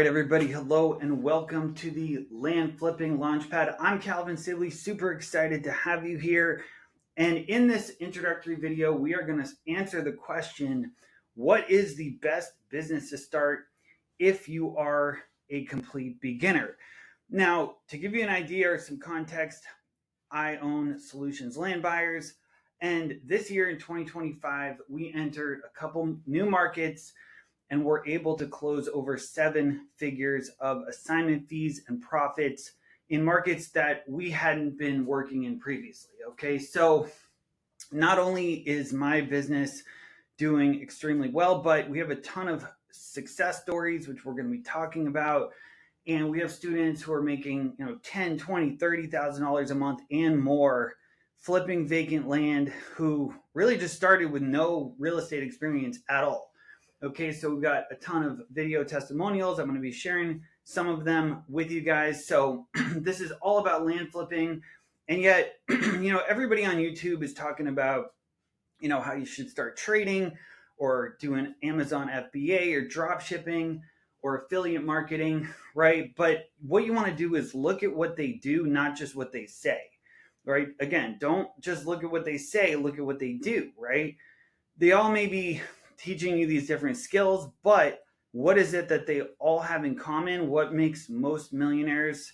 right, everybody, hello and welcome to the Land Flipping Launchpad. I'm Calvin Sibley, super excited to have you here. And in this introductory video, we are going to answer the question, what is the best business to start if you are a complete beginner? Now, to give you an idea or some context, I own Solutions Land Buyers. And this year in 2025, we entered a couple new markets and we're able to close over 7 figures of assignment fees and profits in markets that we hadn't been working in previously. Okay, so not only is my business doing extremely well, but we have a ton of success stories, which we're going to be talking about. And we have students who are making, $10, $20, $30,000 a month and more flipping vacant land who really just started with no real estate experience at all. Okay, so we've got a ton of video testimonials. I'm going to be sharing some of them with you guys. So this is all about land flipping. And yet, everybody on YouTube is talking about, how you should start trading or doing Amazon FBA or drop shipping or affiliate marketing, right? But what you want to do is look at what they do, not just what they say, right? Again, don't just look at what they say, look at what they do, right? They all may be teaching you these different skills, but what is it that they all have in common? What makes most millionaires?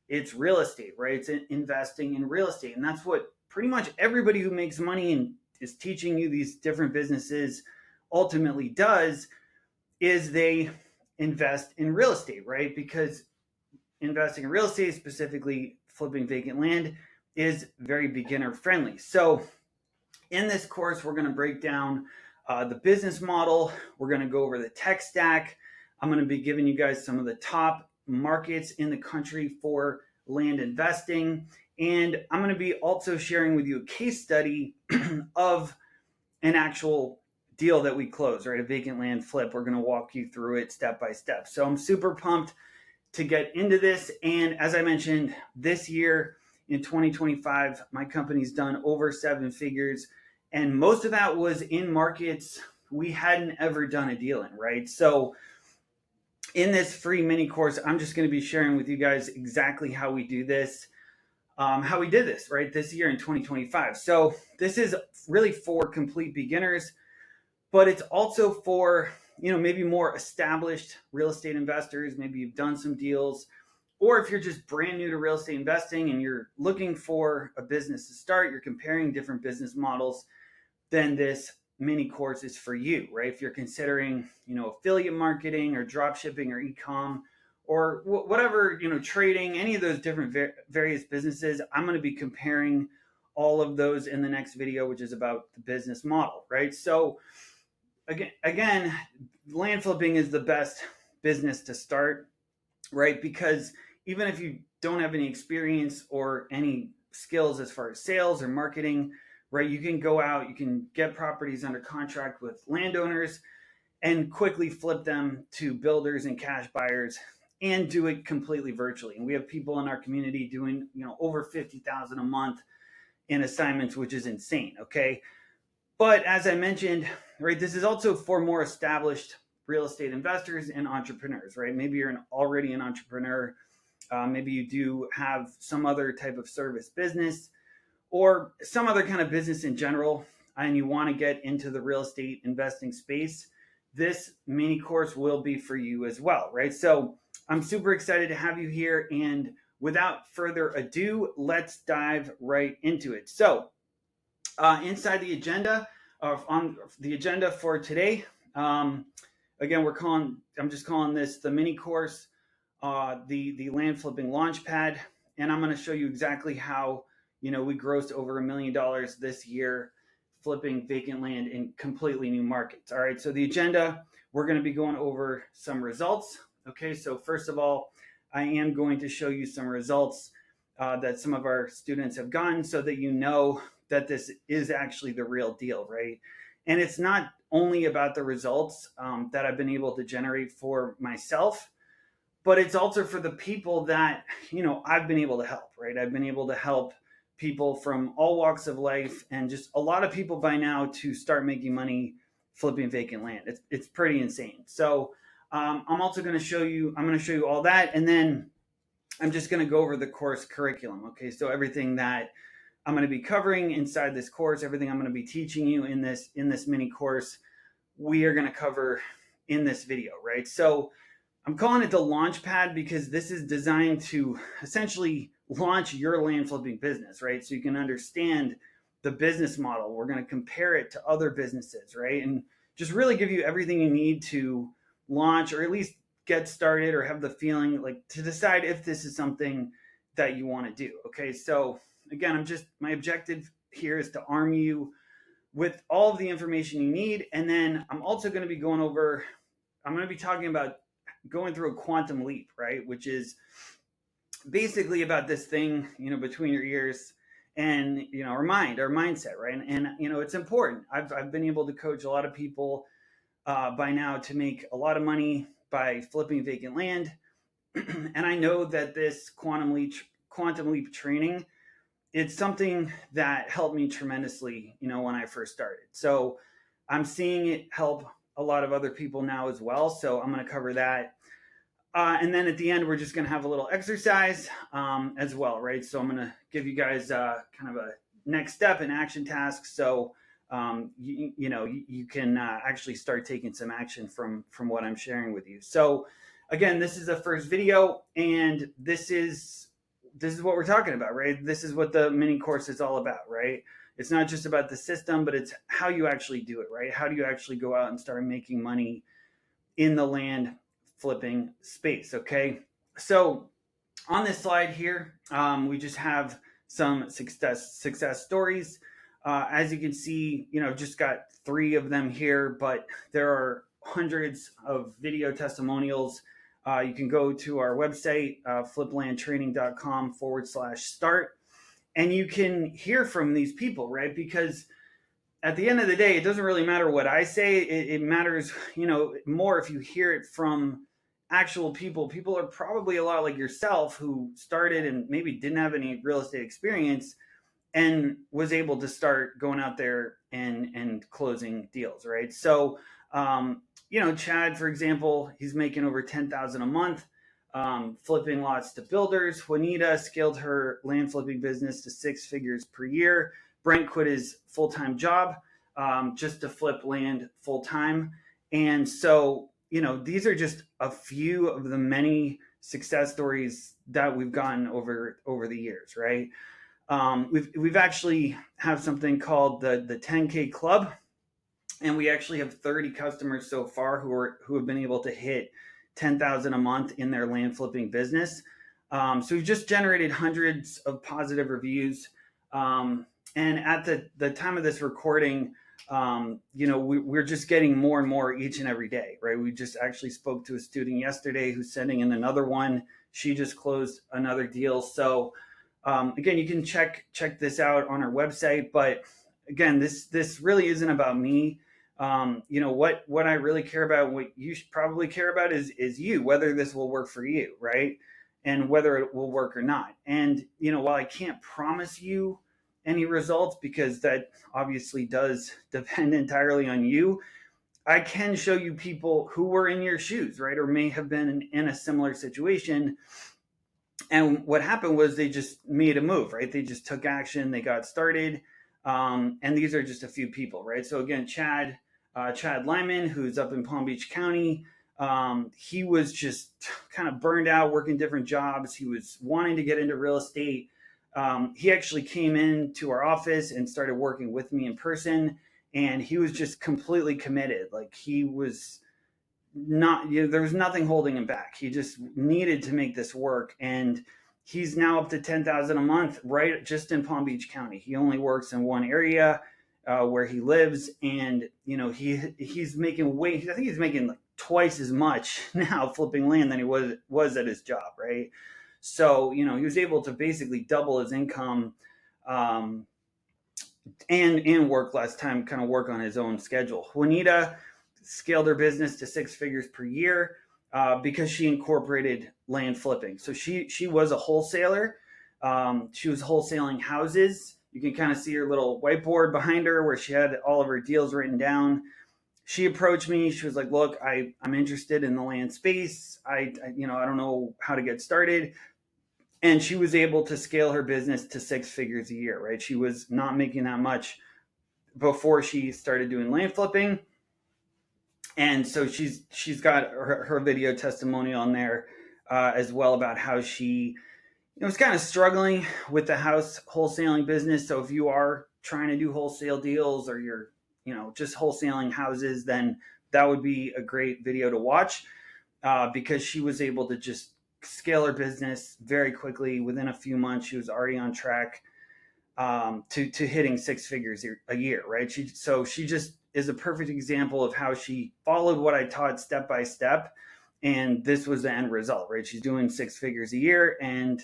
It's real estate, right? It's investing in real estate. And that's what pretty much everybody who makes money and is teaching you these different businesses ultimately does, is they invest in real estate, right? Because investing in real estate, specifically flipping vacant land, is very beginner friendly. So in this course, we're going to break down the business model. We're going to go over the tech stack. I'm going to be giving you guys some of the top markets in the country for land investing. And I'm going to be also sharing with you a case study of an actual deal that we closed, right? A vacant land flip. We're going to walk you through it step by step. So I'm super pumped to get into this. And as I mentioned, this year in 2025, my company's done over 7 figures. And most of that was in markets we hadn't ever done a deal in, right? So in this free mini course, I'm just going to be sharing with you guys exactly how we do this, how we did this, right, this year in 2025. So this is really for complete beginners, but it's also for, maybe more established real estate investors. Maybe you've done some deals, or if you're just brand new to real estate investing and you're looking for a business to start, you're comparing different business models, then this mini course is for you, right? If you're considering, affiliate marketing or drop shipping or e-com or whatever, trading, any of those different various businesses, I'm going to be comparing all of those in the next video, which is about the business model, right? So again, land flipping is the best business to start, right? Because even if you don't have any experience or any skills as far as sales or marketing, right, you can go out, you can get properties under contract with landowners and quickly flip them to builders and cash buyers and do it completely virtually. And we have people in our community doing, over $50,000 a month in assignments, which is insane. Okay. But as I mentioned, right, this is also for more established real estate investors and entrepreneurs, right? Maybe you're already an entrepreneur. Maybe you do have some other type of service business or some other kind of business in general, and you want to get into the real estate investing space. This mini course will be for you as well, right? So I'm super excited to have you here. And without further ado, let's dive right into it. So inside the agenda, on the agenda for today, again, I'm just calling this the mini course, the land flipping launchpad. And I'm going to show you exactly how, we grossed over $1 million this year flipping vacant land in completely new markets. All right. So the agenda, we're going to be going over some results. Okay. So first of all, I am going to show you some results that some of our students have gotten so that you know that this is actually the real deal, right? And it's not only about the results that I've been able to generate for myself, but it's also for the people that, I've been able to help, right? I've been able to help people from all walks of life and just a lot of people by now to start making money flipping vacant land. It's pretty insane. So I'm also going to show you. I'm going to show you all that, and then I'm just going to go over the course curriculum. Okay, so everything that I'm going to be covering inside this course, everything I'm going to be teaching you in this mini course, we are going to cover in this video, right? So I'm calling it the Launchpad because this is designed to essentially launch your land flipping business, right? So you can understand the business model. We're going to compare it to other businesses, right? And just really give you everything you need to launch, or at least get started, or have the feeling like to decide if this is something that you want to do. Okay, so again, my objective here is to arm you with all of the information you need, and then I'm also going to be I'm going to be talking about going through a quantum leap, right? Which is basically about this thing, between your ears and, our mindset, right? And it's important. I've been able to coach a lot of people by now to make a lot of money by flipping vacant land. And I know that this quantum leap training, it's something that helped me tremendously, when I first started. So I'm seeing it help a lot of other people now as well. So I'm going to cover that. And then at the end, we're just going to have a little exercise as well, right? So I'm going to give you guys kind of a next step and action task. So you can actually start taking some action from what I'm sharing with you. So again, this is the first video, and this is what we're talking about, right? This is what the mini course is all about, right? It's not just about the system, but it's how you actually do it, right? How do you actually go out and start making money in the land flipping space? Okay, so on this slide here, we just have some success stories. As you can see, just got 3 of them here, but there are hundreds of video testimonials. You can go to our website, fliplandtraining.com/start, and you can hear from these people, right? Because at the end of the day, it doesn't really matter what I say. It matters, more if you hear it from actual people. People are probably a lot like yourself who started and maybe didn't have any real estate experience and was able to start going out there and closing deals, right? So, Chad, for example, he's making over $10,000 a month, flipping lots to builders. Juanita scaled her land flipping business to 6 figures per year. Brent quit his full-time job just to flip land full-time. And so, these are just a few of the many success stories that we've gotten over the years, right? We've actually have something called the 10K Club, and we actually have 30 customers so far who have been able to hit 10,000 a month in their land flipping business. So we've just generated hundreds of positive reviews. And at the time of this recording, we're just getting more and more each and every day, right? We just actually spoke to a student yesterday who's sending in another one. She just closed another deal. So again, you can check this out on our website. But again, this really isn't about me. What I really care about, what you should probably care about is you, whether this will work for you, right? And whether it will work or not. And, while I can't promise you any results, because that obviously does depend entirely on you, I can show you people who were in your shoes, right? Or may have been in a similar situation. And what happened was they just made a move, right? They just took action, they got started. And these are just a few people, right? So again, Chad Lyman, who's up in Palm Beach County, he was just kind of burned out working different jobs. He was wanting to get into real estate. He actually came into our office and started working with me in person, and he was just completely committed. Like, he was not, there was nothing holding him back. He just needed to make this work, and he's now up to 10,000 a month, right? Just in Palm Beach County. He only works in one area where he lives, and he's making I think he's making like twice as much now flipping land than he was at his job, right? So he was able to basically double his income, and work less time, kind of work on his own schedule. Juanita scaled her business to 6 figures per year because she incorporated land flipping. So she was a wholesaler. She was wholesaling houses. You can kind of see her little whiteboard behind her where she had all of her deals written down. she approached me. She was like, look, I'm interested in the land space. I don't know how to get started. And she was able to scale her business to six figures a year, right? She was not making that much before she started doing land flipping. And so she's got her video testimonial on there as well about how she was kind of struggling with the house wholesaling business. So if you are trying to do wholesale deals or you're just wholesaling houses, then that would be a great video to watch because she was able to just scale her business very quickly. Within a few months, she was already on track to hitting six figures a year, right? She just is a perfect example of how she followed what I taught step by step, and this was the end result, right? She's doing six figures a year, and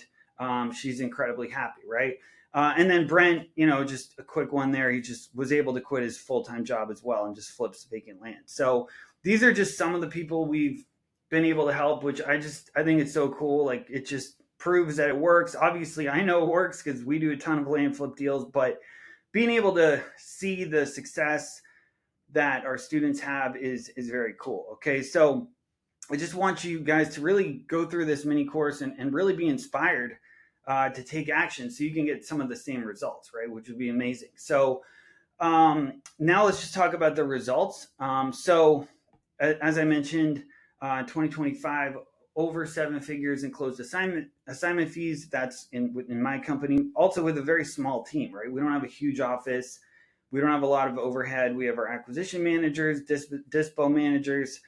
she's incredibly happy, right? And then Brent, just a quick one there. He just was able to quit his full-time job as well and just flips vacant land. So these are just some of the people we've been able to help, which I think it's so cool. Like, it just proves that it works. Obviously, I know it works because we do a ton of land flip deals, but being able to see the success that our students have is very cool. Okay, so I just want you guys to really go through this mini course and really be inspired to take action so you can get some of the same results, right? Which would be amazing. So now let's just talk about the results. So as I mentioned, 2025, over seven figures in closed assignment fees. That's in my company, also with a very small team, right? We don't have a huge office. We don't have a lot of overhead. We have our acquisition managers, dispo managers,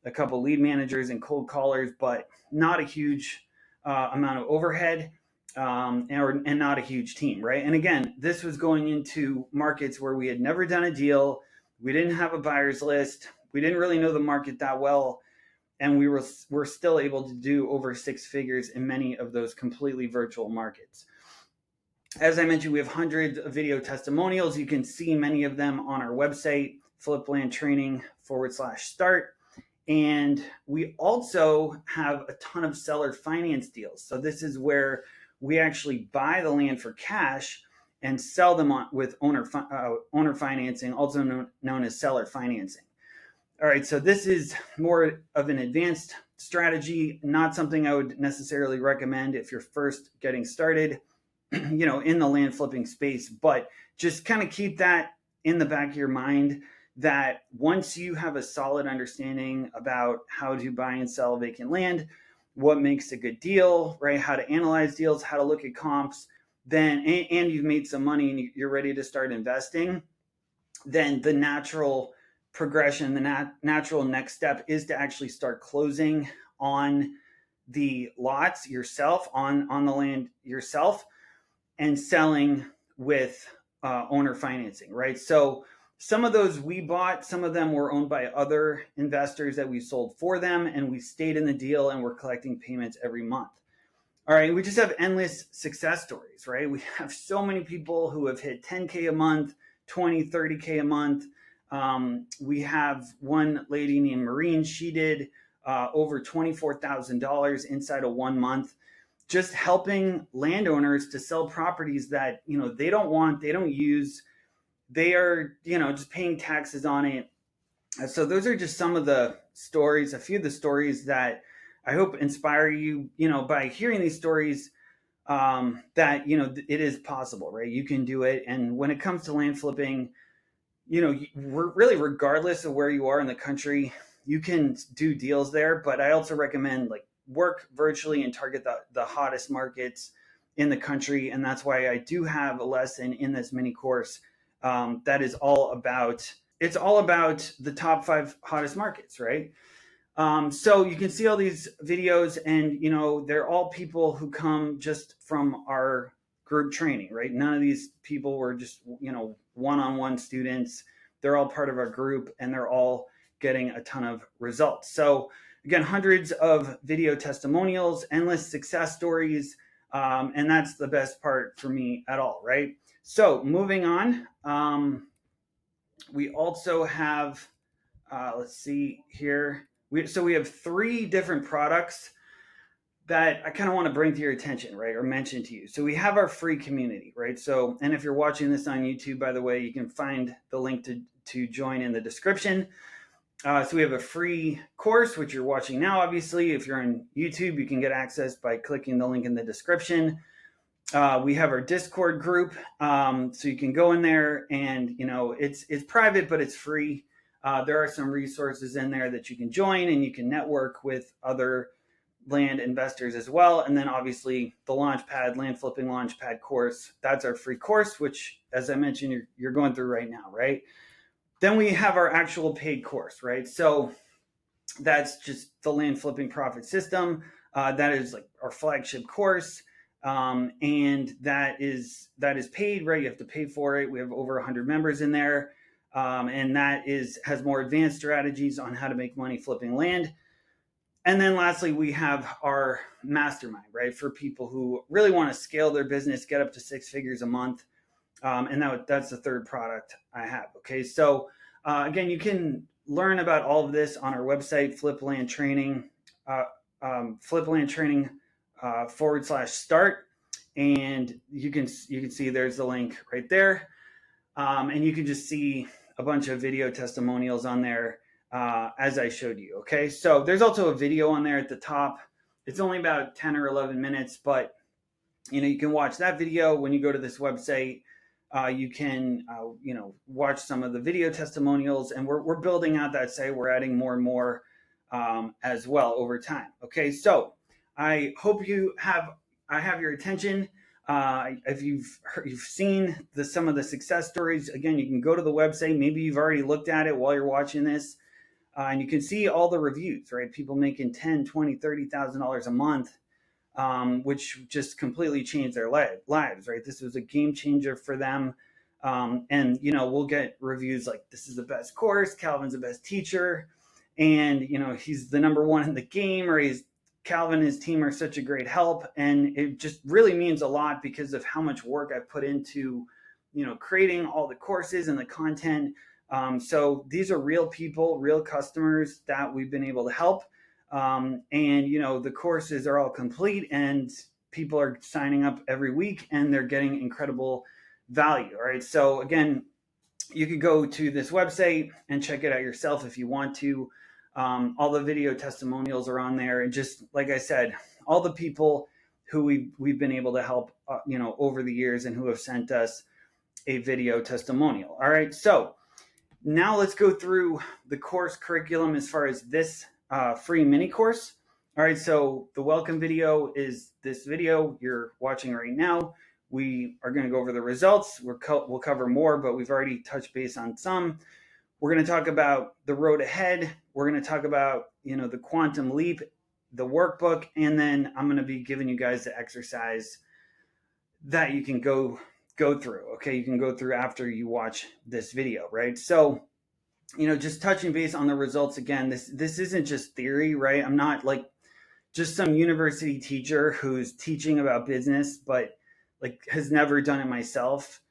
a couple lead managers and cold callers, but not a huge amount of overhead and not a huge team, right? And again, this was going into markets where we had never done a deal. We didn't have a buyer's list. We didn't really know the market that well. And we're still able to do over six figures in many of those completely virtual markets. As I mentioned, we have hundreds of video testimonials. You can see many of them on our website, fliplandtraining.com/start. And we also have a ton of seller finance deals. So this is where we actually buy the land for cash and sell them with owner financing, also known as seller financing. All right, so this is more of an advanced strategy, not something I would necessarily recommend if you're first getting started, in the land flipping space, but just kind of keep that in the back of your mind that once you have a solid understanding about how to buy and sell vacant land, what makes a good deal, right? How to analyze deals, how to look at comps, then, and you've made some money and you're ready to start investing, then the natural progression, the natural next step is to actually start closing on the lots yourself, on the land yourself, and selling with owner financing, right? So some of those we bought, some of them were owned by other investors that we sold for them, and we stayed in the deal and we're collecting payments every month. All right, we just have endless success stories, right? We have so many people who have hit 10K a month, 20, 30K a month. We have one lady named Maureen. She did over $24,000 inside of 1 month, just helping landowners to sell properties that, they don't want, they don't use, they are, just paying taxes on it. So those are just some of the stories, a few of the stories that I hope inspire you, by hearing these stories, that, it is possible, right? You can do it. And when it comes to land flipping, really regardless of where you are in the country, you can do deals there. But I also recommend work virtually and target the hottest markets in the country. And that's why I do have a lesson in this mini course that is all about the top 5 hottest markets, right? So you can see all these videos and, they're all people who come just from our group training, right? None of these people were just, one-on-one students. They're all part of our group and they're all getting a ton of results. So again, hundreds of video testimonials, endless success stories. And that's the best part for me at all, right? So moving on, we also have, let's see here. So we have 3 different products that I kind of want to bring to your attention, right? Or mention to you. So we have our free community, right? So, and if you're watching this on YouTube, by the way, you can find the link to join in the description. So we have a free course, which you're watching now. Obviously, if you're on YouTube, you can get access by clicking the link in the description. We have our Discord group, so you can go in there, and it's private, but it's free. There are some resources in there that you can join, and you can network with other land investors as well. And then obviously the Launchpad, land flipping Launchpad course, that's our free course, which, as I mentioned, you're going through right now, right? Then we have our actual paid course, right? So that's just the land flipping profit system. That is like our flagship course. And that is paid, right? You have to pay for it. We have over 100 members in there. And that has more advanced strategies on how to make money flipping land. And then lastly, we have our mastermind, right? For people who really want to scale their business, get up to 6 figures a month. And that's the third product I have. Okay. So again, you can learn about all of this on our website, Flipland Training, Flipland Training /start. And you can see there's the link right there. And you can just see a bunch of video testimonials on there as I showed you. Okay. So there's also a video on there at the top. It's only about 10 or 11 minutes, but you can watch that video when you go to this website. You can watch some of the video testimonials, and we're building out that site. We're adding more and more as well over time. Okay, so I hope I have your attention. If you've seen some of the success stories, again, you can go to the website. Maybe you've already looked at it while you're watching this, and you can see all the reviews, right? People making $10,000, $20,000, $30,000 a month. Which just completely changed their lives, right? This was a game changer for them. And we'll get reviews like, this is the best course, Calvin's the best teacher, and he's the number one in the game, or Calvin and his team are such a great help. And it just really means a lot because of how much work I put into creating all the courses and the content. So these are real people, real customers that we've been able to help. And the courses are all complete, and people are signing up every week, and they're getting incredible value. All right. So again, you could go to this website and check it out yourself if you want to. All the video testimonials are on there, and just like I said, all the people who we've been able to help, over the years, and who have sent us a video testimonial. All right. So now let's go through the course curriculum as far as this free mini course. All right, so the welcome video is this video you're watching right now. We are going to go over the results. We'll cover more, but we've already touched base on some. We're going to talk about the road ahead. We're going to talk about the quantum leap, the workbook, and then I'm going to be giving you guys the exercise that you can go through. Okay, you can go through after you watch this video, right? So just touching base on the results again, this isn't just theory, right? I'm not like just some university teacher who's teaching about business, but like has never done it myself.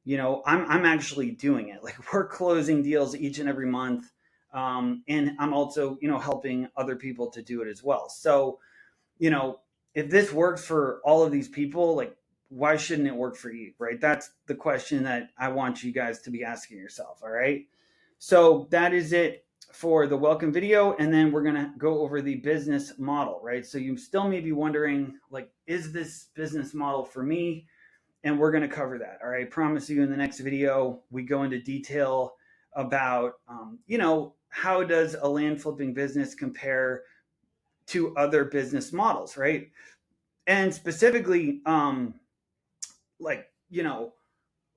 I'm actually doing it. Like, we're closing deals each and every month. And I'm also, helping other people to do it as well. So, if this works for all of these people, like, why shouldn't it work for you, right? That's the question that I want you guys to be asking yourself. All right. So that is it for the welcome video. And then we're going to go over the business model, right? So you still may be wondering, like, is this business model for me? And we're going to cover that. All right. I promise you in the next video, we go into detail about, how does a land flipping business compare to other business models, right? And specifically,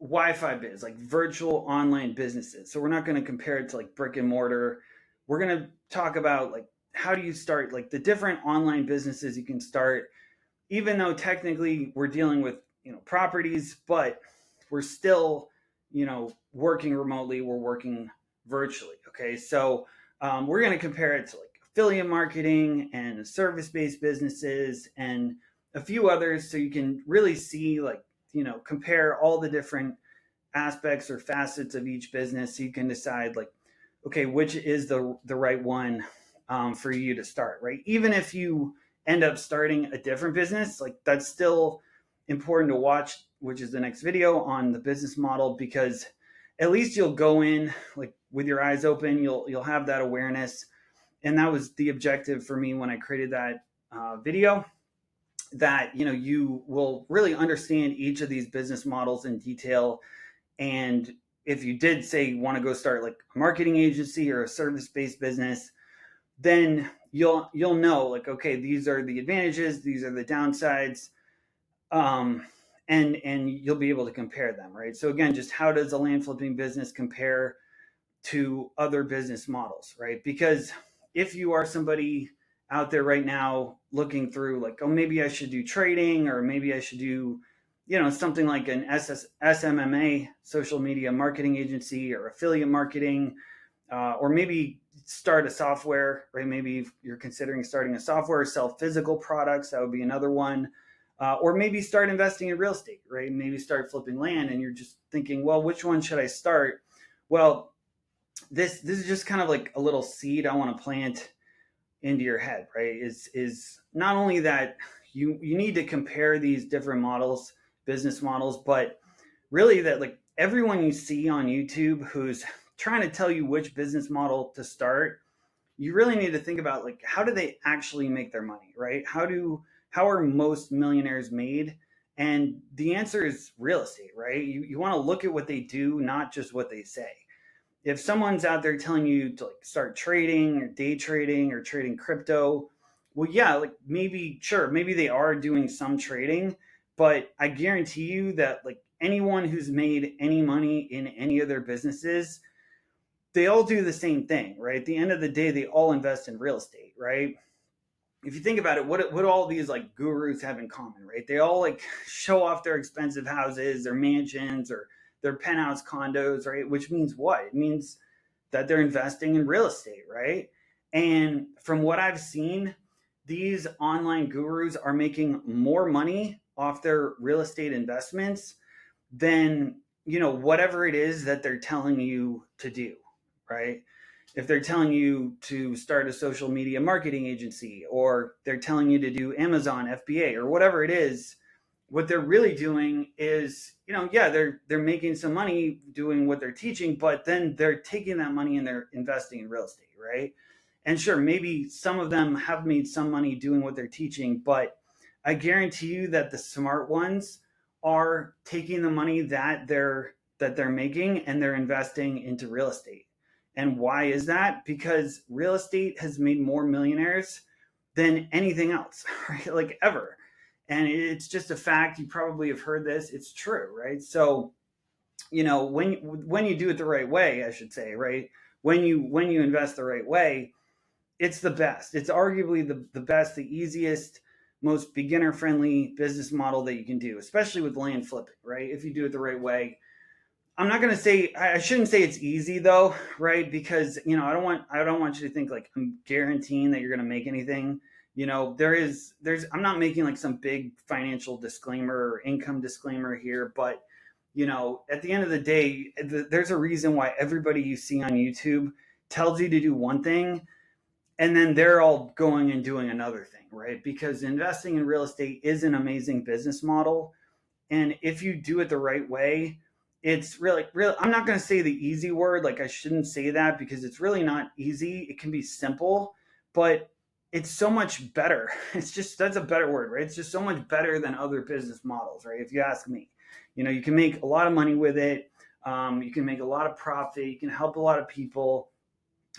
Wi-Fi biz, like virtual online businesses. So we're not going to compare it to like brick and mortar. We're going to talk about like, how do you start, like the different online businesses you can start, even though technically we're dealing with, properties, but we're still, working remotely. We're working virtually. Okay. So we're going to compare it to like affiliate marketing and service-based businesses and a few others. So you can really see, like, compare all the different aspects or facets of each business, so you can decide, like, okay, which is the right one for you to start, right? Even if you end up starting a different business, like, that's still important to watch, which is the next video on the business model, because at least you'll go in like with your eyes open. You'll have that awareness, and that was the objective for me when I created that video. That you will really understand each of these business models in detail. And if you did say you want to go start like a marketing agency or a service-based business, then you'll know like, okay, these are the advantages, these are the downsides, and you'll be able to compare them, right? So again, just how does a land flipping business compare to other business models, right? Because if you are somebody out there right now looking through like, oh, maybe I should do trading, or maybe I should do, something like an SMMA, social media marketing agency, or affiliate marketing, or maybe start a software, right? Maybe you're considering starting a software, sell physical products. That would be another one. Or maybe start investing in real estate, right? Maybe start flipping land, and you're just thinking, well, which one should I start? Well, this is just kind of like a little seed I want to plant into your head, right? Is not only that you need to compare these different models, business models, but really that like everyone you see on YouTube who's trying to tell you which business model to start, you really need to think about like, how do they actually make their money, right? How are most millionaires made? And the answer is real estate, right? You want to look at what they do, not just what they say. If someone's out there telling you to like start trading or day trading or trading crypto, well, yeah, like maybe they are doing some trading, but I guarantee you that like anyone who's made any money in any of their businesses, they all do the same thing, right? At the end of the day, they all invest in real estate, right? If you think about it, what do all these like gurus have in common, right? They all like show off their expensive houses, their mansions, or their penthouse condos, right? Which means what? It means that they're investing in real estate, right? And from what I've seen, these online gurus are making more money off their real estate investments than, whatever it is that they're telling you to do, right? If they're telling you to start a social media marketing agency, or they're telling you to do Amazon FBA, or whatever it is, what they're really doing is, yeah, they're making some money doing what they're teaching, but then they're taking that money and they're investing in real estate, right? And sure, maybe some of them have made some money doing what they're teaching, but I guarantee you that the smart ones are taking the money that they're making and they're investing into real estate. And why is that? Because real estate has made more millionaires than anything else, right? Like ever. And it's just a fact. You probably have heard this. It's true, right? So, when you do it the right way, I should say, right? When you invest the right way, it's the best. It's arguably the best, the easiest, most beginner friendly business model that you can do, especially with land flipping, right? If you do it the right way. I shouldn't say it's easy though, right? Because, I don't want you to think like I'm guaranteeing that you're going to make anything. I'm not making like some big financial disclaimer or income disclaimer here, but, at the end of the day, there's a reason why everybody you see on YouTube tells you to do one thing, and then they're all going and doing another thing, right? Because investing in real estate is an amazing business model. And if you do it the right way, it's really, I'm not going to say the easy word. Like I shouldn't say that because it's really not easy. It can be simple, but it's so much better. That's a better word, right? It's just so much better than other business models, right? If you ask me, you can make a lot of money with it. You can make a lot of profit. You can help a lot of people,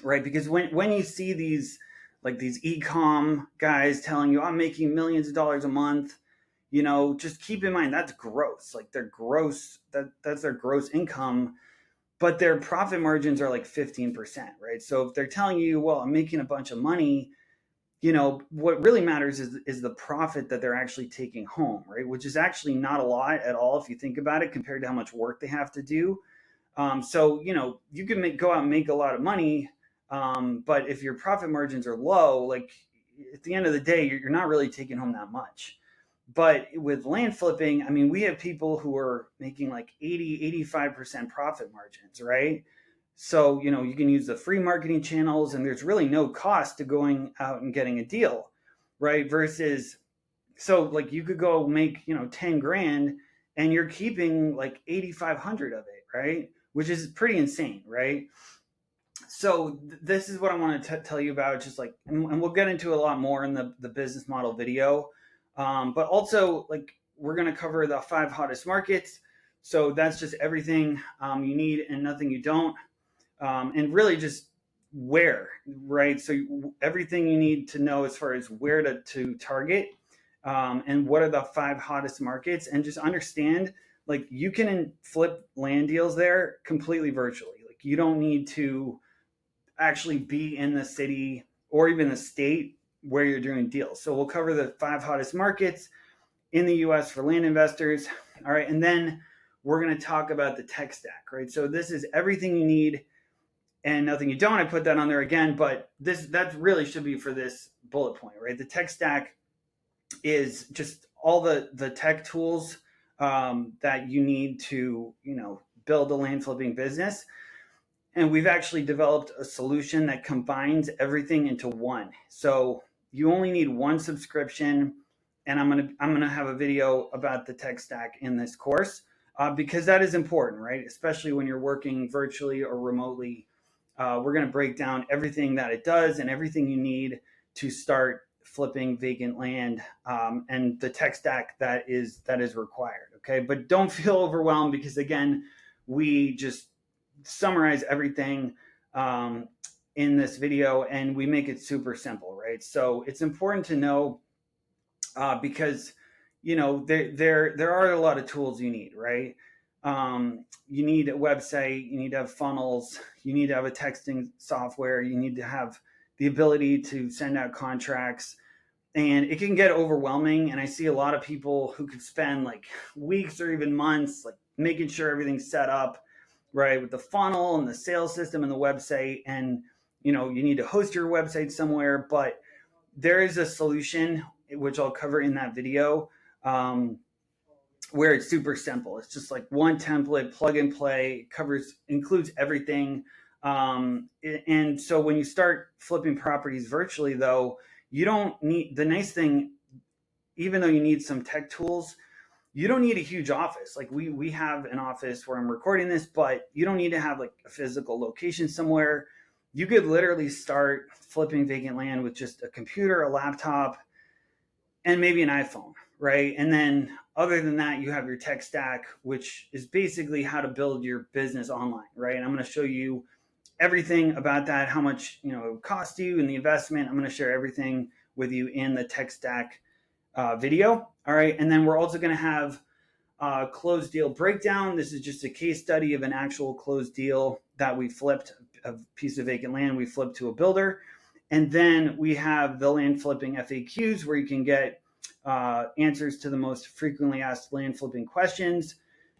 right? Because when you see these e-com guys telling you I'm making millions of dollars a month, just keep in mind that's gross. Like their gross, that's their gross income, but their profit margins are like 15%, right? So if they're telling you, well, I'm making a bunch of money, what really matters is the profit that they're actually taking home, right? Which is actually not a lot at all if you think about it compared to how much work they have to do. So, you can go out and make a lot of money, but if your profit margins are low, like at the end of the day, you're not really taking home that much. But with land flipping, I mean, we have people who are making like 85% profit margins, right? So, you can use the free marketing channels and there's really no cost to going out and getting a deal, right? Versus, so like you could go make, 10 grand and you're keeping like 8,500 of it, right? which is pretty insane, right? So this is what I want to tell you about, just like, and we'll get into a lot more in the business model video, but also like we're going to cover the 5 hottest markets. So that's just everything you need and nothing you don't, and really just where, right? So everything you need to know as far as where to target, and what are the 5 hottest markets, and just understand like you can flip land deals there completely virtually. Like you don't need to actually be in the city or even the state where you're doing deals. So we'll cover the 5 hottest markets in the US for land investors. All right. And then we're going to talk about the tech stack, right? So this is everything you need and nothing you don't. I put that on there again, but that really should be for this bullet point, right? The tech stack is just all the tech tools that you need to, build a land flipping business. And we've actually developed a solution that combines everything into one. So you only need one subscription, and I'm gonna have a video about the tech stack in this course, because that is important, right? Especially when you're working virtually or remotely. We're gonna break down everything that it does and everything you need to start flipping vacant land, and the tech stack that is required. Okay, but don't feel overwhelmed, because again, we just summarize everything in this video, and we make it super simple, right? So it's important to know, because there are a lot of tools you need, right? You need a website, you need to have funnels, you need to have a texting software, you need to have the ability to send out contracts, and it can get overwhelming. And I see a lot of people who could spend like weeks or even months like making sure everything's set up right with the funnel and the sales system and the website, and you need to host your website somewhere. But there is a solution which I'll cover in that video, where it's super simple. It's just like one template, plug and play, includes everything. And so when you start flipping properties virtually, though, you don't need, the nice thing, even though you need some tech tools, you don't need a huge office. Like we have an office where I'm recording this, but you don't need to have like a physical location somewhere. You could literally start flipping vacant land with just a computer, a laptop, and maybe an iPhone, right? And then other than that, you have your tech stack, which is basically how to build your business online, right? And I'm going to show you everything about that, how much it would cost you and the investment. I'm going to share everything with you in the tech stack video. All right. And then we're also going to have a closed deal breakdown. This is just a case study of an actual closed deal that we flipped, a piece of vacant land we flipped to a builder. And then we have the land flipping FAQs, where you can get answers to the most frequently asked land flipping questions.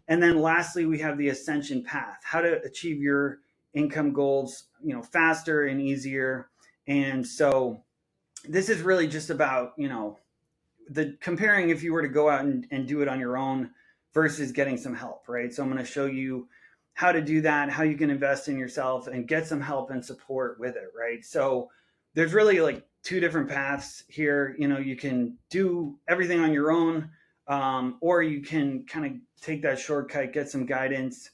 And then lastly, we have the ascension path, how to achieve your income goals, faster and easier. And so this is really just about, the comparing if you were to go out and do it on your own versus getting some help, right? So I'm going to show you how to do that, how you can invest in yourself and get some help and support with it, right? So there's really like 2 different paths here. You can do everything on your own, or you can kind of take that shortcut, get some guidance.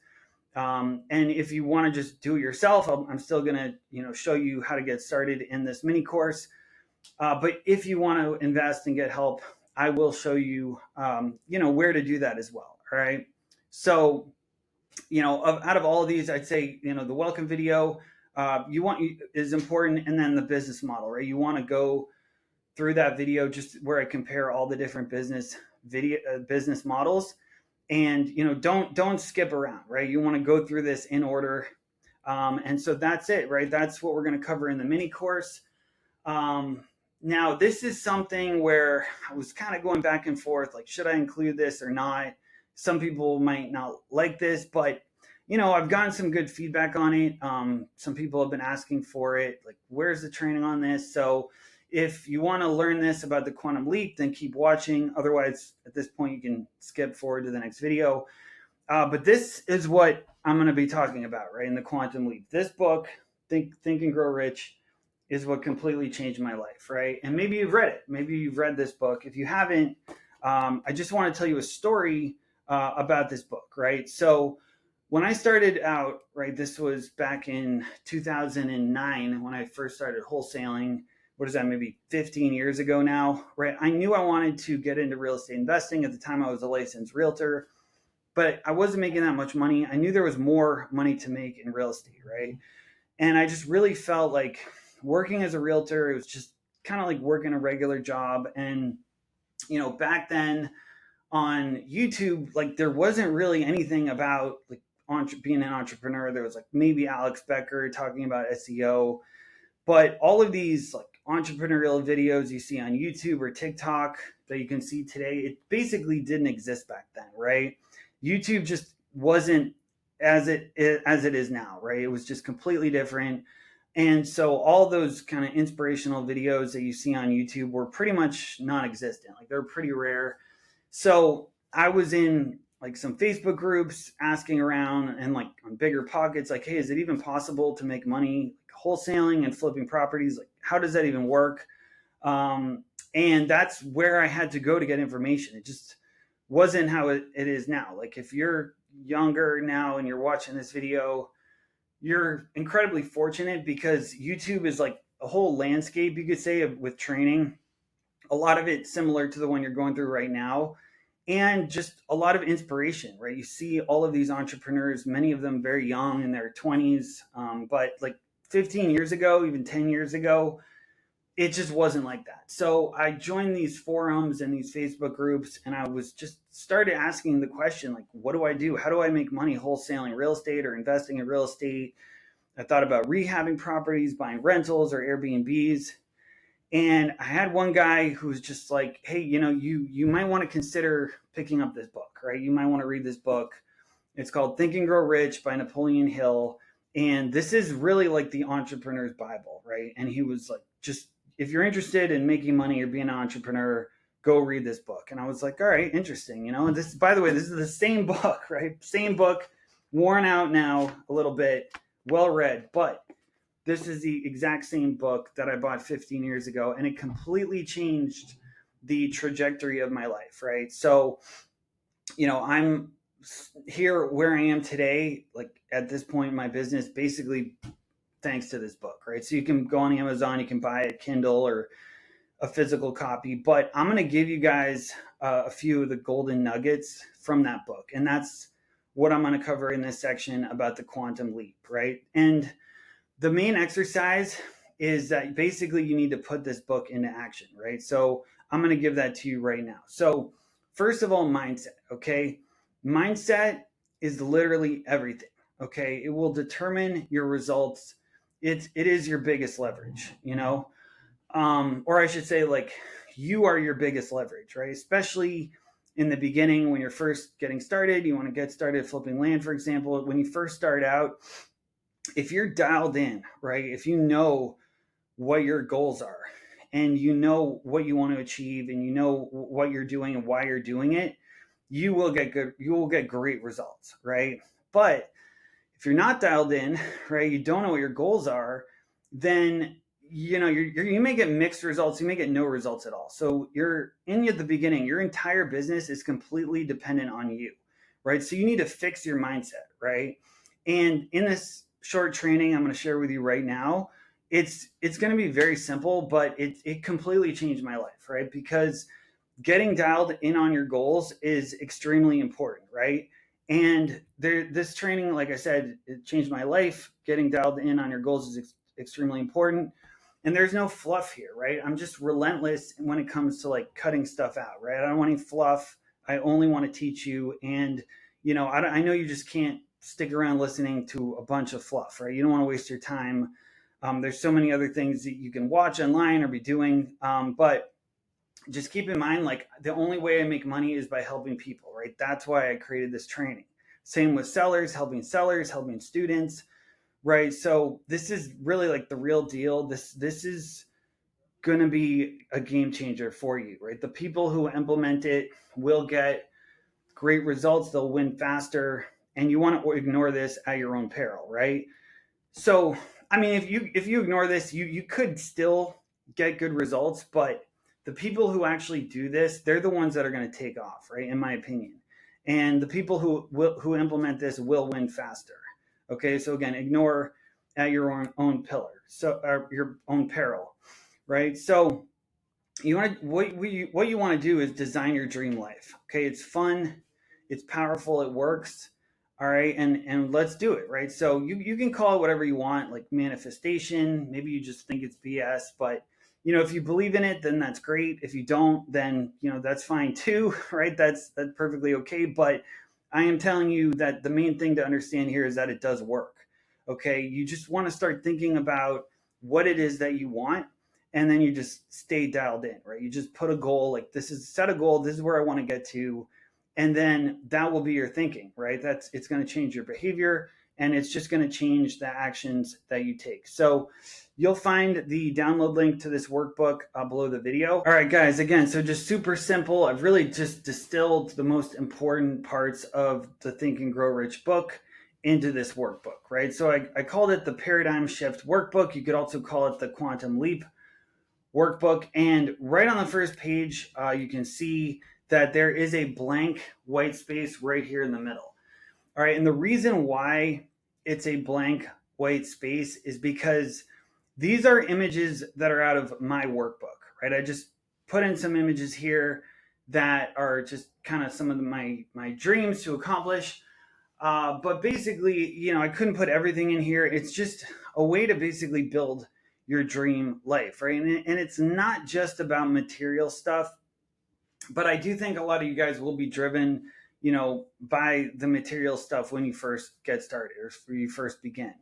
And if you want to just do it yourself, I'm still going to, show you how to get started in this mini course. But if you want to invest and get help, I will show you, where to do that as well. All right. So, out of all of these, I'd say, the welcome video, is important. And then the business model, right? You want to go through that video just where I compare all the different business models, and, don't skip around, right? You want to go through this in order. And so that's it, right? That's what we're going to cover in the mini course. Now, this is something where I was kind of going back and forth, like, should I include this or not? Some people might not like this, but, I've gotten some good feedback on it. Some people have been asking for it, like, where's the training on this? So if you want to learn this about the quantum leap, then keep watching. Otherwise, at this point, you can skip forward to the next video. But this is what I'm going to be talking about, right, in the quantum leap. This book, Think and Grow Rich, is what completely changed my life, right? And maybe you've read it. Maybe you've read this book. If you haven't, I just want to tell you a story about this book, right? So when I started out, right, this was back in 2009 when I first started wholesaling. What is that, maybe 15 years ago now, right? I knew I wanted to get into real estate investing. At the time, I was a licensed realtor, but I wasn't making that much money. I knew there was more money to make in real estate, right? And I just really felt like working as a realtor, it was just kind of like working a regular job. And, back then, on YouTube, like there wasn't really anything about like being an entrepreneur. There was like maybe Alex Becker talking about SEO, but all of these like entrepreneurial videos you see on YouTube or TikTok that you can see today, it basically didn't exist back then, right? YouTube just wasn't as it is now, right? It was just completely different. And so all those kind of inspirational videos that you see on YouTube were pretty much non-existent. Like they're pretty rare. So I was in like some Facebook groups asking around and like on bigger pockets, like, hey, is it even possible to make money wholesaling and flipping properties? Like, how does that even work? And that's where I had to go to get information. It just wasn't how it is now. Like, if you're younger now and you're watching this video, you're incredibly fortunate because YouTube is like a whole landscape, you could say, with training. A lot of it similar to the one you're going through right now, and just a lot of inspiration, right? You see all of these entrepreneurs, many of them very young in their 20s, but like 15 years ago, even 10 years ago, it just wasn't like that. So I joined these forums and these Facebook groups, and I was just started asking the question, like, what do I do? How do I make money wholesaling real estate or investing in real estate? I thought about rehabbing properties, buying rentals or Airbnbs. And I had one guy who was just like, hey, you might want to consider picking up this book, right? You might want to read this book. It's called Think and Grow Rich by Napoleon Hill. And this is really like the entrepreneur's Bible, right? And he was like, just if you're interested in making money or being an entrepreneur, go read this book. And I was like, all right, interesting. And this, by the way, this is the same book, right? Same book, worn out now a little bit, well read, but this is the exact same book that I bought 15 years ago, and it completely changed the trajectory of my life, right? So, I'm here where I am today, like at this point in my business, basically thanks to this book, right? So you can go on Amazon, you can buy a Kindle or a physical copy, but I'm going to give you guys a few of the golden nuggets from that book. And that's what I'm going to cover in this section about the quantum leap, right? And the main exercise is that basically you need to put this book into action, right? So I'm going to give that to you right now. So first of all, mindset, okay? Mindset is literally everything, okay? It will determine your results. It is your biggest leverage, or I should say, like, you are your biggest leverage, right? Especially in the beginning when you're first getting started. You want to get started flipping land, for example. When you first start out, if you're dialed in, right? If you know what your goals are and you know what you want to achieve and you know what you're doing and why you're doing it, you will get great results, right? But if you're not dialed in, right, you don't know what your goals are, then you may get mixed results, you may get no results at all. So you're in at the beginning, your entire business is completely dependent on you, right? So you need to fix your mindset, right? And in this short training I'm going to share with you right now, it's going to be very simple, but it completely changed my life, right? Because getting dialed in on your goals is extremely important, right? And this training, like I said, it changed my life. Getting dialed in on your goals is extremely important. And there's no fluff here, right? I'm just relentless when it comes to like cutting stuff out, right? I don't want any fluff. I only want to teach you. And, I know you just can't stick around listening to a bunch of fluff, right? You don't want to waste your time. There's so many other things that you can watch online or be doing. But just keep in mind, like, the only way I make money is by helping people, right? That's why I created this training. Same with sellers, helping students, right? So this is really like the real deal. This is going to be a game changer for you, right? The people who implement it will get great results. They'll win faster, and you want to ignore this at your own peril, right? So, I mean, if you ignore this, you could still get good results, but the people who actually do this, they're the ones that are going to take off, right? In my opinion. and the people who implement this will win faster. Okay, so again, ignore at your own pillar, so your own peril, right? So you want to what you want to do is design your dream life. Okay, it's fun, it's powerful, it works. All right, and let's do it, right? So you can call it whatever you want, like manifestation. Maybe you just think it's BS, but if you believe in it, then that's great. If you don't, then that's fine too, right? That's perfectly okay. But I am telling you that the main thing to understand here is that it does work. Okay, you just want to start thinking about what it is that you want, and then you just stay dialed in, right? You just put a goal, like set a goal, this is where I want to get to, and then that will be your thinking, right? It's going to change your behavior, and it's just going to change the actions that you take. So you'll find the download link to this workbook below the video. All right, guys, again, so just super simple. I've really just distilled the most important parts of the Think and Grow Rich book into this workbook, right? So I called it the Paradigm Shift Workbook. You could also call it the Quantum Leap Workbook. And right on the first page, you can see that there is a blank white space right here in the middle. All right, and the reason why it's a blank white space is because these are images that are out of my workbook, right? I just put in some images here that are just kind of some of my dreams to accomplish. But basically, I couldn't put everything in here. It's just a way to basically build your dream life, right? And it's not just about material stuff, but I do think a lot of you guys will be driven, by the material stuff when you first get started or when you first begin,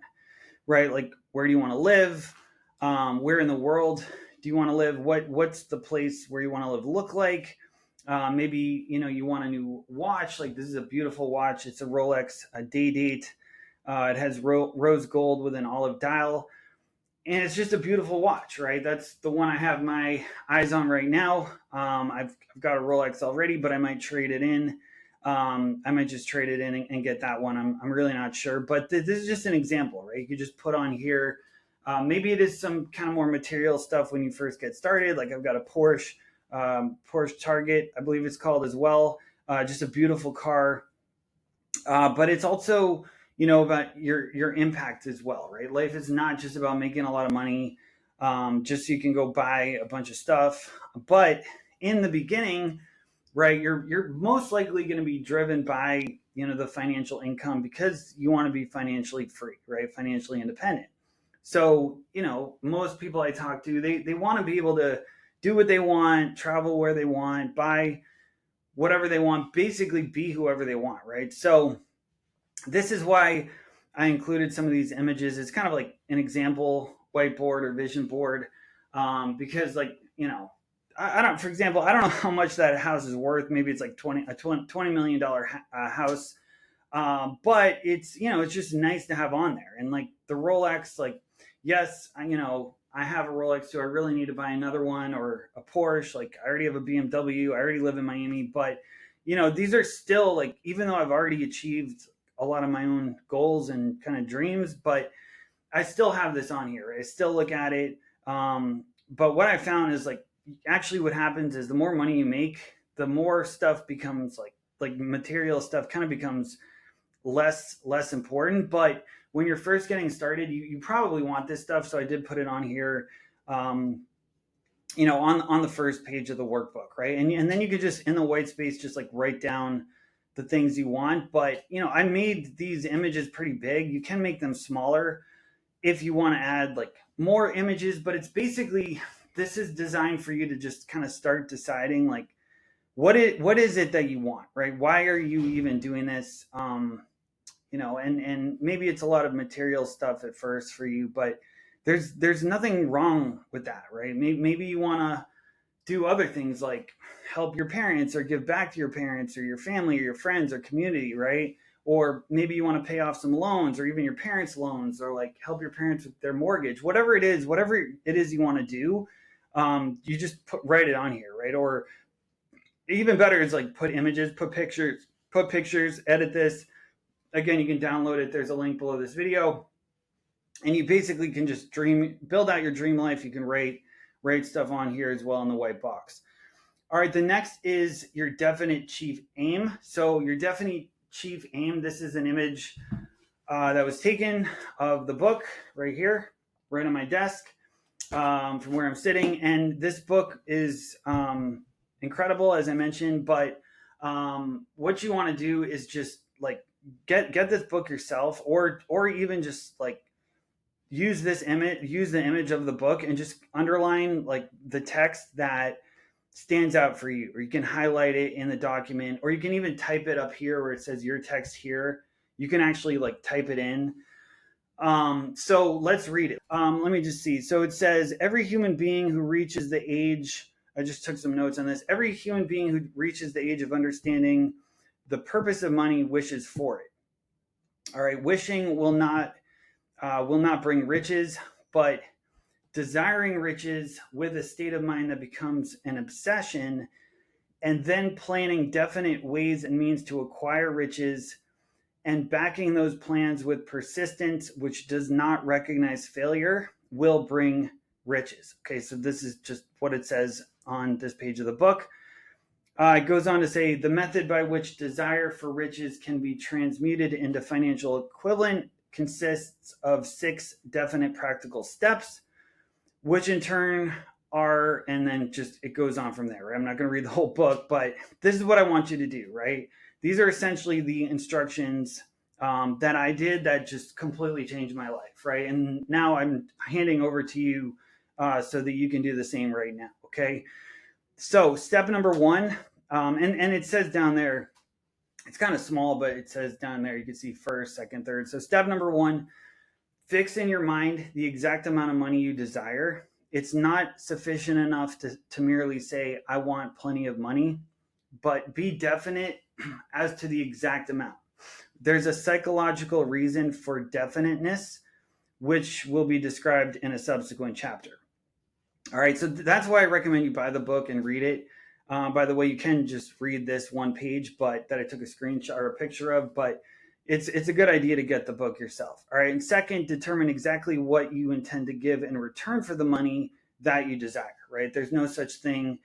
right? Like, where do you want to live? Where in the world do you want to live? What's the place where you want to live look like? Maybe you want a new watch. Like, this is a beautiful watch. It's a Rolex, a day date. It has rose gold with an olive dial, and it's just a beautiful watch, right? That's the one I have my eyes on right now. I've got a Rolex already, but I might trade it in. I might just trade it in and get that one. I'm really not sure, but this is just an example, right? You could just put on here. Maybe it is some kind of more material stuff when you first get started. Like, I've got a Porsche Target, I believe it's called as well. Just a beautiful car. But it's also, about your impact as well, right? Life is not just about making a lot of money, just so you can go buy a bunch of stuff. But in the beginning, right, you're most likely going to be driven by, the financial income, because you want to be financially free, right? Financially independent. So, most people I talk to, they want to be able to do what they want, travel where they want, buy whatever they want, basically be whoever they want, right? So this is why I included some of these images. It's kind of like an example whiteboard or vision board, because, like, I don't. For example, I don't know how much that house is worth. Maybe it's like $20 million house, but it's just nice to have on there. And like the Rolex, like, yes, I have a Rolex, so I really need to buy another one, or a Porsche. Like, I already have a BMW. I already live in Miami, but these are still, like, even though I've already achieved a lot of my own goals and kind of dreams, but I still have this on here. Right? I still look at it. But what I found is, like, actually what happens is the more money you make, the more stuff becomes like material stuff kind of becomes less important. But when you're first getting started, you probably want this stuff. So I did put it on here, on the first page of the workbook, right? And then you could just, in the white space, just like write down the things you want. But I made these images pretty big. You can make them smaller if you want to add like more images, but it's basically, this is designed for you to just kind of start deciding, like, what is it that you want, right? Why are you even doing this? And maybe it's a lot of material stuff at first for you, but there's nothing wrong with that, right? Maybe you want to do other things, like help your parents or give back to your parents or your family or your friends or community, right? Or maybe you want to pay off some loans, or even your parents' loans, or like help your parents with their mortgage. Whatever it is you want to do, you just write it on here, right? Or even better is like put images, put pictures, edit this. Again, you can download it. There's a link below this video, and you basically can just build out your dream life. You can write stuff on here as well in the white box. All right, the next is your definite chief aim. So your definite chief aim, this is an image that was taken of the book right here, right on my desk, from where I'm sitting. And this book is incredible, as I mentioned. But what you want to do is just like get this book yourself, or even just like use the image of the book, and just underline like the text that stands out for you, or you can highlight it in the document, or you can even type it up here where it says your text here. You can actually like type it in. So let's read it. Let me just see. So it says, every human being who reaches the age, I just took some notes on this. Every human being who reaches the age of understanding the purpose of money wishes for it. All right. Wishing will not bring riches, but desiring riches with a state of mind that becomes an obsession, and then planning definite ways and means to acquire riches, and backing those plans with persistence, which does not recognize failure, will bring riches. Okay, so this is just what it says on this page of the book. It goes on to say, the method by which desire for riches can be transmuted into financial equivalent consists of 6 definite practical steps, which in turn are, and then just it goes on from there. Right? I'm not going to read the whole book, but this is what I want you to do, right? These are essentially the instructions that I did that just completely changed my life, right? And now I'm handing over to you so that you can do the same right now, okay? So step number 1, and it says down there, it's kind of small, but it says down there, you can see first, second, third. So step number 1, fix in your mind the exact amount of money you desire. It's not sufficient enough to merely say, I want plenty of money, but be definite as to the exact amount. There's a psychological reason for definiteness, which will be described in a subsequent chapter. All right, so that's why I recommend you buy the book and read it. By the way, you can just read this one page, but that I took a screenshot or a picture of, but it's a good idea to get the book yourself. All right, and second, determine exactly what you intend to give in return for the money that you desire, right? There's no such thing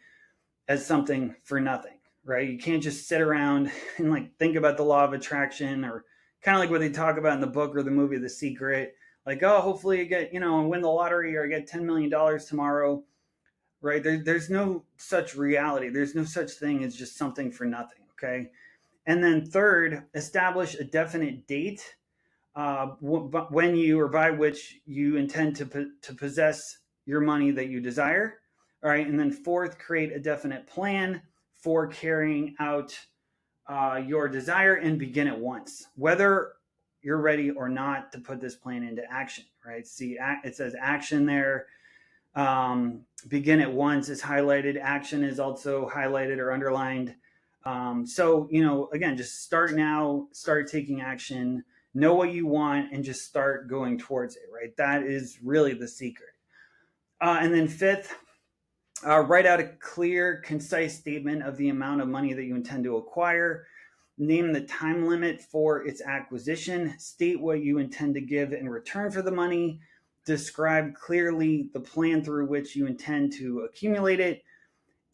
as something for nothing, right? You can't just sit around and like think about the law of attraction, or kind of like what they talk about in the book or the movie The Secret, like, oh, hopefully I get, win the lottery, or I get $10 million tomorrow, right? There's no such reality. There's no such thing as just something for nothing, okay? And then third, establish a definite date when you, or by which you intend to possess your money that you desire. All right. And then fourth, create a definite plan for carrying out your desire, and begin at once, whether you're ready or not to put this plan into action, right? See, it says action there. Begin at once is highlighted. Action is also highlighted or underlined. So, again, just start now, start taking action, know what you want, and just start going towards it, right? That is really the secret. And then fifth, write out a clear, concise statement of the amount of money that you intend to acquire. Name the time limit for its acquisition. State what you intend to give in return for the money. Describe clearly the plan through which you intend to accumulate it.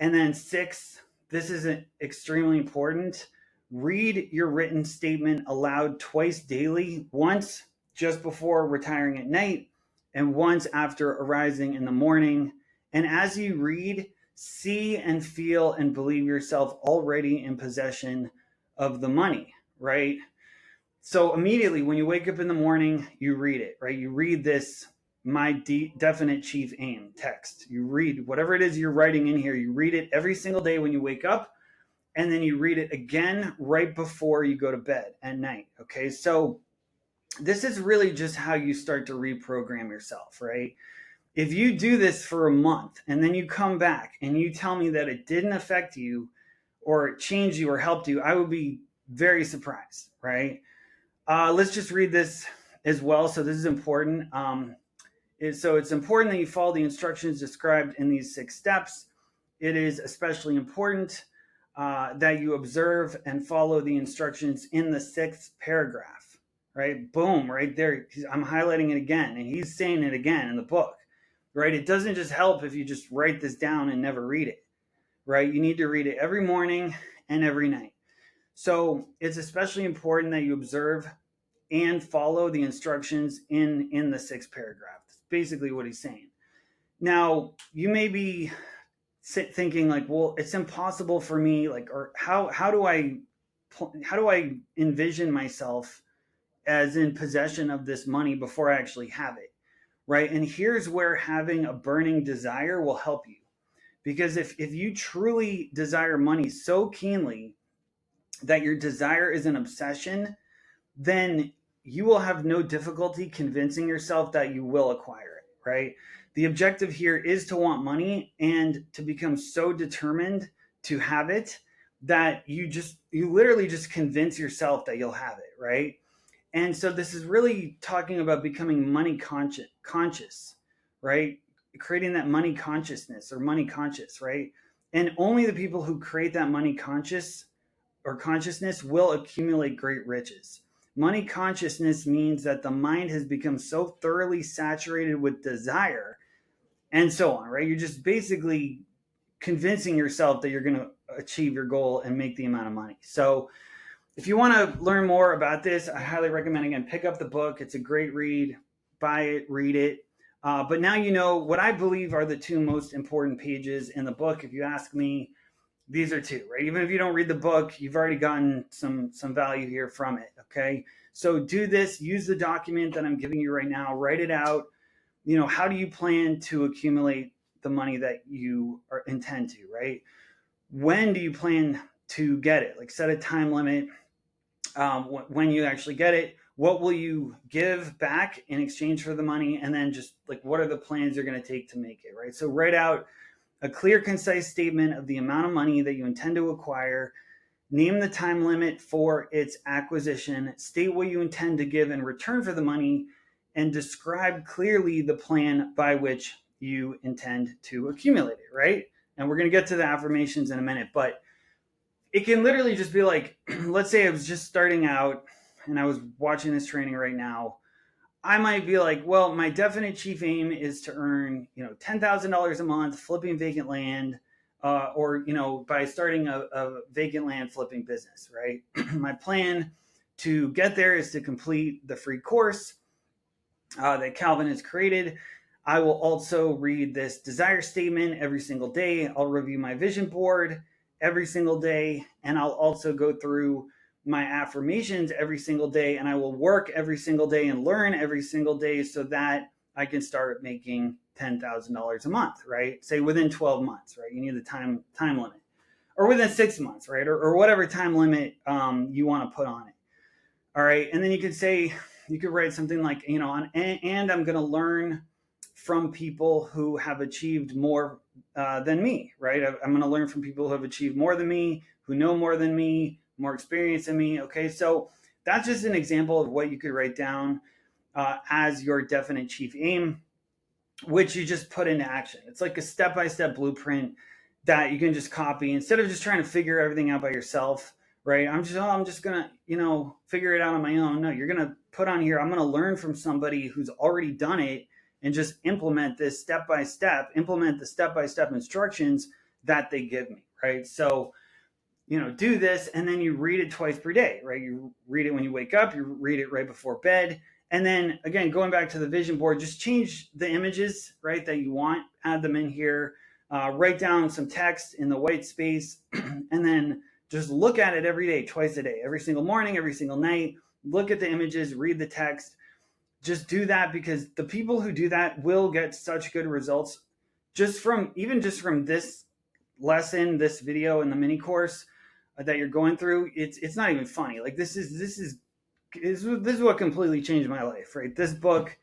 And then 6, this is extremely important. Read your written statement aloud twice daily, once just before retiring at night, and once after arising in the morning. And as you read, see and feel and believe yourself already in possession of the money, right? So immediately when you wake up in the morning, you read it, right? You read this, my definite chief aim text. You read whatever it is you're writing in here. You read it every single day when you wake up, and then you read it again right before you go to bed at night. Okay, so this is really just how you start to reprogram yourself, right? If you do this for a month and then you come back and you tell me that it didn't affect you or change you or helped you, I would be very surprised, right? Let's just read this as well. So this is important. So it's important that you follow the instructions described in these 6 steps. It is especially important that you observe and follow the instructions in the 6th paragraph, right? Boom, right there. I'm highlighting it again, and he's saying it again in the book, right? It doesn't just help if you just write this down and never read it, right? You need to read it every morning and every night. So it's especially important that you observe and follow the instructions in the sixth paragraph. That's basically what he's saying. Now, you may be thinking like, well, it's impossible for me, like, or how do I envision myself as in possession of this money before I actually have it, right? And here's where having a burning desire will help you. Because if you truly desire money so keenly that your desire is an obsession, then you will have no difficulty convincing yourself that you will acquire it, right? The objective here is to want money and to become so determined to have it that you literally just convince yourself that you'll have it, right? And so this is really talking about becoming money conscious, right? Creating that money consciousness or money conscious, right? And only the people who create that money consciousness will accumulate great riches. Money consciousness means that the mind has become so thoroughly saturated with desire and so on, right? You're just basically convincing yourself that you're going to achieve your goal and make the amount of money. So if you want to learn more about this, I highly recommend, again, pick up the book. It's a great read. Buy it, read it. But now you know what I believe are the two most important pages in the book. If you ask me, these are two, right? Even if you don't read the book, you've already gotten some value here from it, okay? So do this. Use the document that I'm giving you right now. Write it out. How do you plan to accumulate the money that you intend to, right? When do you plan to get it? Like, set a time limit. When you actually get it, what will you give back in exchange for the money? And then just like, what are the plans you're going to take to make it, right? So write out a clear, concise statement of the amount of money that you intend to acquire. Name the time limit for its acquisition. State what you intend to give in return for the money, and describe clearly the plan by which you intend to accumulate it, right? And we're going to get to the affirmations in a minute, but it can literally just be like, let's say I was just starting out and I was watching this training right now. I might be like, well, my definite chief aim is to earn, $10,000 a month flipping vacant land, or by starting a vacant land flipping business, right? My plan to get there is to complete the free course that Calvin has created. I will also read this desire statement every single day. I'll review my vision board every single day, and I'll also go through my affirmations every single day, and I will work every single day and learn every single day so that I can start making $10,000 a month, right? Say within 12 months, right? You need the time limit, or within 6 months, right? Or whatever time limit you want to put on it. All right, and then you could write something like, and I'm going to learn from people who have achieved more than me, right? I'm going to learn from people who have achieved more than me, who know more than me, more experience than me. Okay, so that's just an example of what you could write down as your definite chief aim, which you just put into action. It's like a step-by-step blueprint that you can just copy instead of just trying to figure everything out by yourself, right? I'm just gonna, figure it out on my own. No, you're gonna put on here, I'm gonna learn from somebody who's already done it and just implement this step by step, implement the step by step instructions that they give me, right? So, do this, and then you read it twice per day, right? You read it when you wake up, you read it right before bed. And then again, going back to the vision board, just change the images, right, that you want, add them in here, write down some text in the white space, and then just look at it every day, twice a day, every single morning, every single night. Look at the images, read the text. Just do that, because the people who do that will get such good results just from this lesson, this video, and the mini course that you're going through. It's not even funny. Like, this is what completely changed my life, right? This book,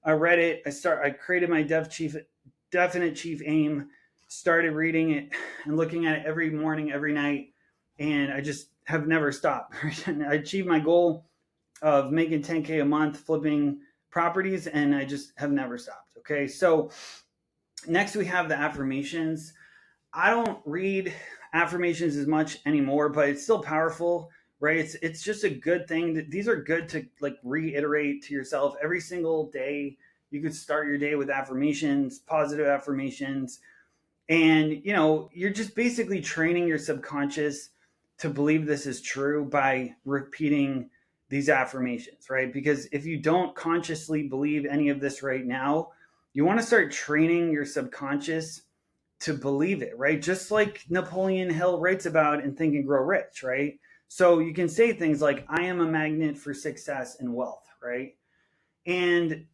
I read it. I created my definite chief aim, started reading it and looking at it every morning, every night, and I just have never stopped. I achieved my goal of making 10K a month flipping properties, and I just have never stopped. Okay, so next we have the affirmations. I don't read affirmations as much anymore, but it's still powerful, right? It's just a good thing. These are good to like reiterate to yourself every single day. You could start your day with affirmations, positive affirmations. And, you're just basically training your subconscious to believe this is true by repeating these affirmations, right? Because if you don't consciously believe any of this right now, you want to start training your subconscious to believe it, right? Just like Napoleon Hill writes about in Think and Grow Rich, right? So you can say things like, I am a magnet for success and wealth, right? And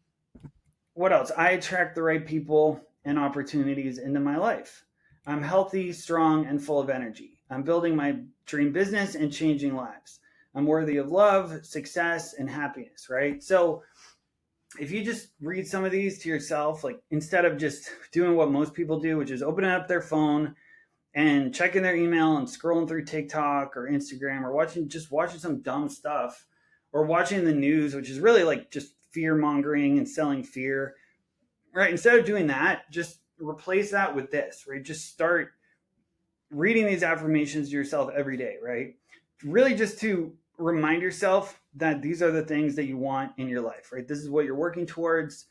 what else? I attract the right people and opportunities into my life. I'm healthy, strong, and full of energy. I'm building my dream business and changing lives. I'm worthy of love, success, and happiness, right? So if you just read some of these to yourself, like instead of just doing what most people do, which is opening up their phone and checking their email and scrolling through TikTok or Instagram or watching some dumb stuff or watching the news, which is really like just fear mongering and selling fear, right? Instead of doing that, just replace that with this, right? Just start reading these affirmations to yourself every day, right? Really just to remind yourself that these are the things that you want in your life, right? This is what you're working towards,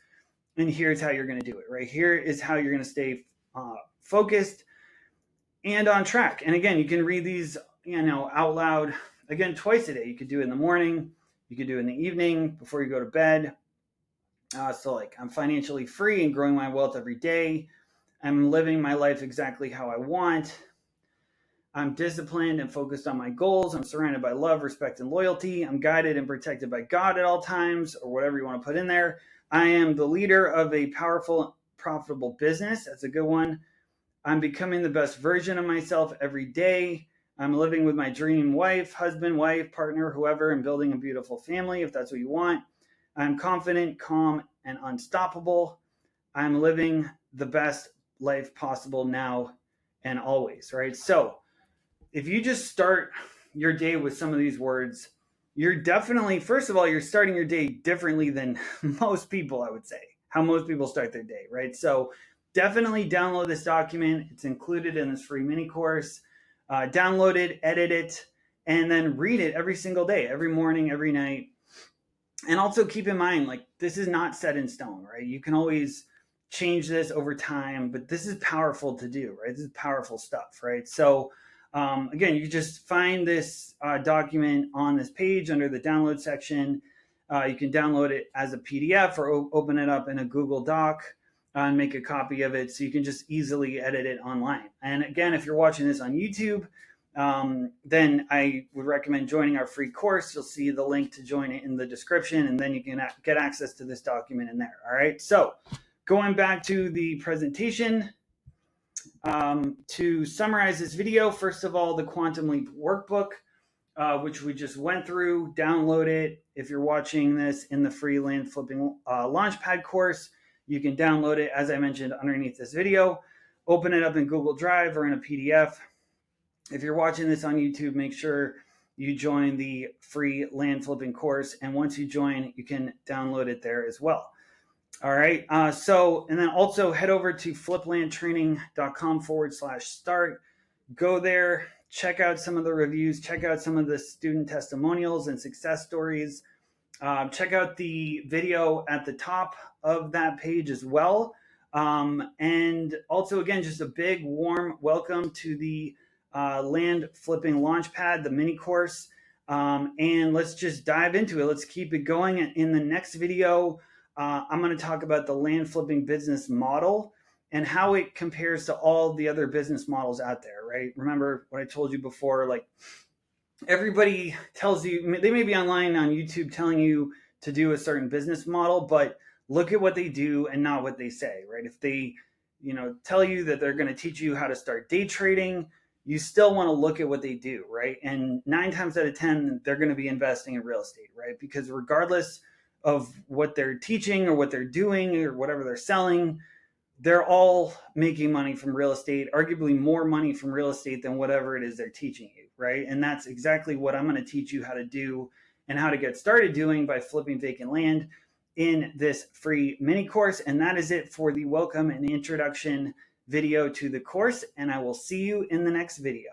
and here's how you're going to do it, right? Here is how you're going to stay focused and on track. And again, you can read these, out loud again twice a day. You could do it in the morning, you could do it in the evening before you go to bed. So like, I'm financially free and growing my wealth every day. I'm living my life exactly how I want. I'm disciplined and focused on my goals. I'm surrounded by love, respect, and loyalty. I'm guided and protected by God at all times, or whatever you want to put in there. I am the leader of a powerful, profitable business. That's a good one. I'm becoming the best version of myself every day. I'm living with my dream wife, husband, wife, partner, whoever, and building a beautiful family, if that's what you want. I'm confident, calm, and unstoppable. I'm living the best life possible now and always, right? So if you just start your day with some of these words, you're definitely, first of all, you're starting your day differently than most people, I would say, how most people start their day, right? So definitely download this document. It's included in this free mini course. Download it, edit it, and then read it every single day, every morning, every night. And also keep in mind, like, this is not set in stone, right? You can always change this over time, but this is powerful to do, right? This is powerful stuff, right? So again, you just find this document on this page under the download section. You can download it as a PDF or open it up in a Google Doc and make a copy of it so you can just easily edit it online. And again, if you're watching this on YouTube, then I would recommend joining our free course. You'll see the link to join it in the description, and then you can get access to this document in there. All right. So going back to the presentation, to summarize this video, first of all, the Quantum Leap workbook, which we just went through, download it. If you're watching this in the free land flipping launchpad course, you can download it, as I mentioned, underneath this video. Open it up in Google Drive or in a PDF. If you're watching this on YouTube, make sure you join the free land flipping course. And once you join, you can download it there as well. All right. And then also head over to fliplandtraining.com/start. Go there, check out some of the reviews, check out some of the student testimonials and success stories. Check out the video at the top of that page as well. And also, again, just a big warm welcome to the land flipping launchpad, the mini course. And let's just dive into it. Let's keep it going. In the next video, I'm going to talk about the land flipping business model and how it compares to all the other business models out there, right? Remember what I told you before, like, everybody tells you, they may be online on YouTube telling you to do a certain business model, but look at what they do and not what they say, right? If they, tell you that they're going to teach you how to start day trading, you still want to look at what they do, right? And 9 times out of 10, they're going to be investing in real estate, right? Because regardless of what they're teaching or what they're doing or whatever they're selling, they're all making money from real estate, arguably more money from real estate than whatever it is they're teaching you, right? And that's exactly what I'm going to teach you how to do and how to get started doing by flipping vacant land in this free mini course. And that is it for the welcome and introduction video to the course. And I will see you in the next video.